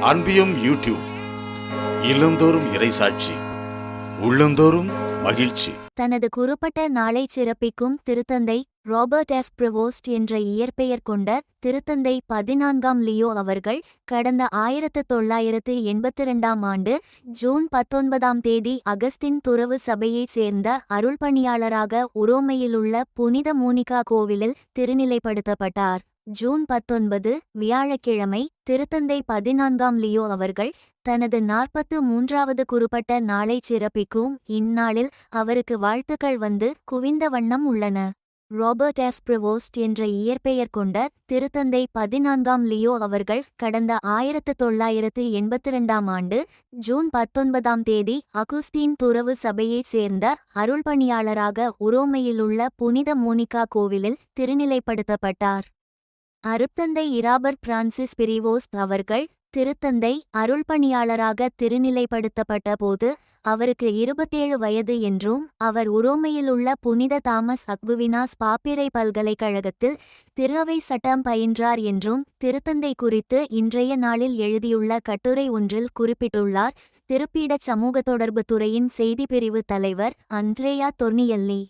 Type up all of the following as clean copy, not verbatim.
அன்பியும் YouTube இல்லந்தோறும் இறைசாட்சி உள்ளந்தோறும் மகிழ்ச்சி. தனது குறிப்பிட்ட நாளை சிறப்பிக்கும் திருத்தந்தை ராபர்ட் எஃப் பிரவோஸ்ட் என்ற இயற்பெயர் கொண்ட திருத்தந்தை 14ஆம் லியோ அவர்கள் கடந்த 1982ஆம் ஆண்டு ஜூன் 19ஆம் தேதி அகஸ்டின் துறவு சபையைச் சேர்ந்த அருள்பணியாளராக உரோமையிலுள்ள புனித மோனிகா கோவிலில் திருநிலைப்படுத்தப்பட்டார். ஜூன் 19 வியாழக்கிழமை திருத்தந்தை 14ஆம் லியோ அவர்கள் தனது 43வது குறிப்பிட்ட நாளை சிறப்பிக்கும் இந்நாளில் அவருக்கு வாழ்த்துக்கள் வந்து குவிந்த வண்ணம் உள்ளன. ராபர்ட் எஃப் பிரவோஸ்ட் என்ற இயற்பெயர் கொண்ட திருத்தந்தை 14ஆம் லியோ அவர்கள் கடந்த 1982ஆம் ஆண்டு ஜூன் 19ஆம் தேதி அகுஸ்தீன் துறவு சபையைச் சேர்ந்த அருள்பணியாளராக உரோமையிலுள்ள புனித மோனிகா கோவிலில் திருநிலைப்படுத்தப்பட்டார். அருட்தந்தை இராபர்ட் பிரான்சிஸ் பிரிவோஸ்ட் அவர்கள் திருத்தந்தை அருள்பணியாளராக திருநிலைப்படுத்தப்பட்ட போது அவருக்கு 27 வயது என்றும் அவர் உரோமையிலுள்ள புனித தாமஸ் அக்வினாஸ் பாப்பிரை பல்கலைக்கழகத்தில் திருஅவை சட்டம் பயின்றார் என்றும் திருத்தந்தை குறித்து இன்றைய நாளில் எழுதியுள்ள கட்டுரை ஒன்றில் குறிப்பிட்டுள்ளார். திருப்பீடச் சமூக தொடர்பு துறையின் செய்திப்பிரிவு தலைவர் அண்ட்ரேயா தொர்னியல்லி.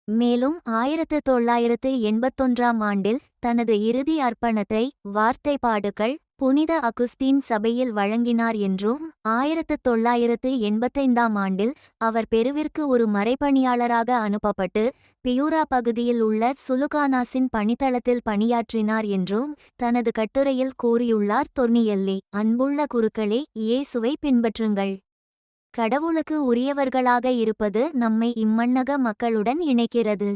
மேலும் 1981ஆம் ஆண்டில் தனது இறுதி அர்ப்பணத்தை வார்த்தைப்பாடுகள் புனித அகுஸ்தீன் சபையில் வழங்கினார் என்றும் 1985ஆம் ஆண்டில் அவர் பெருவிற்கு ஒரு மறைப்பணியாளராக அனுப்பப்பட்டு பியூரா பகுதியில் உள்ள சுலுகானாஸின் பணித்தளத்தில் பணியாற்றினார் என்றும் தனது கட்டுரையில் கூறியுள்ளார் தொர்னியல்லி. அன்புள்ள குருக்களே, இயேசுவை பின்பற்றுங்கள். கடவுளுக்கு உரியவர்களாக இருப்பது நம்மை இம்மண்ணக மக்களுடன் இணைக்கிறது,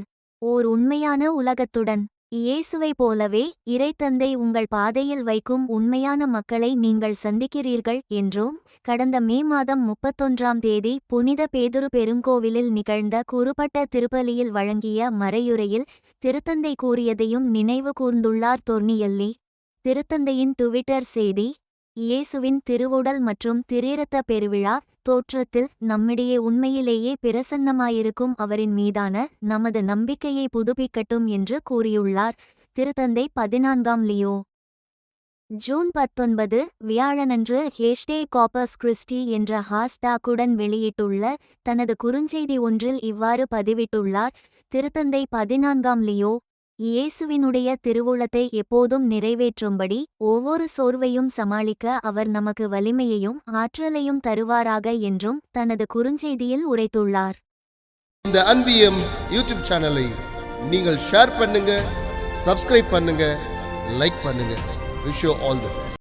ஓர் உண்மையான உலகத்துடன். இயேசுவை போலவே இறைத்தந்தை உங்கள் பாதையில் வைக்கும் உண்மையான மக்களை நீங்கள் சந்திக்கிறீர்கள் என்றும் கடந்த மே மாதம் 31ஆம் தேதி புனித பேதுரு பெருங்கோவிலில் நிகழ்ந்த குறிப்பிட்ட திருப்பலியில் வழங்கிய மறையுரையில் திருத்தந்தை கூறியதையும் நினைவு கூர்ந்துள்ளார் தொர்னியல்லி. திருத்தந்தையின் டுவிட்டர் செய்தி: இயேசுவின் திருவுடல் மற்றும் திரிரத்த பெருவிழா தோற்றத்தில் நம்மிடையே உண்மையிலேயே பிரசன்னமாயிருக்கும் அவரின் மீதான நமது நம்பிக்கையை புதுப்பிக்கட்டும் என்று கூறியுள்ளார் திருத்தந்தை 14ஆம் லியோ. ஜூன் 19 வியாழனன்று #கார்பஸ் கிறிஸ்டி என்ற ஹாஷ்டாகுடன் வெளியிட்டுள்ள தனது குறுஞ்செய்தி ஒன்றில் இவ்வாறு பதிவிட்டுள்ளார். திருத்தந்தை 14ஆம் லியோ இயேசுவினுடைய திருவுளத்தை எப்போதும் நிறைவேற்றும்படி ஒவ்வொரு சோர்வையும் சமாளிக்க அவர் நமக்கு வலிமையையும் ஆற்றலையும் தருவாராக என்றும் தனது குறுஞ்செய்தியில் உரைத்துள்ளார். இந்த அன்பியம் யூடியூப் சேனலை நீங்கள் ஷேர் பண்ணுங்க, சப்ஸ்கிரைப் பண்ணுங்க, லைக் பண்ணுங்க. Wish you all the best.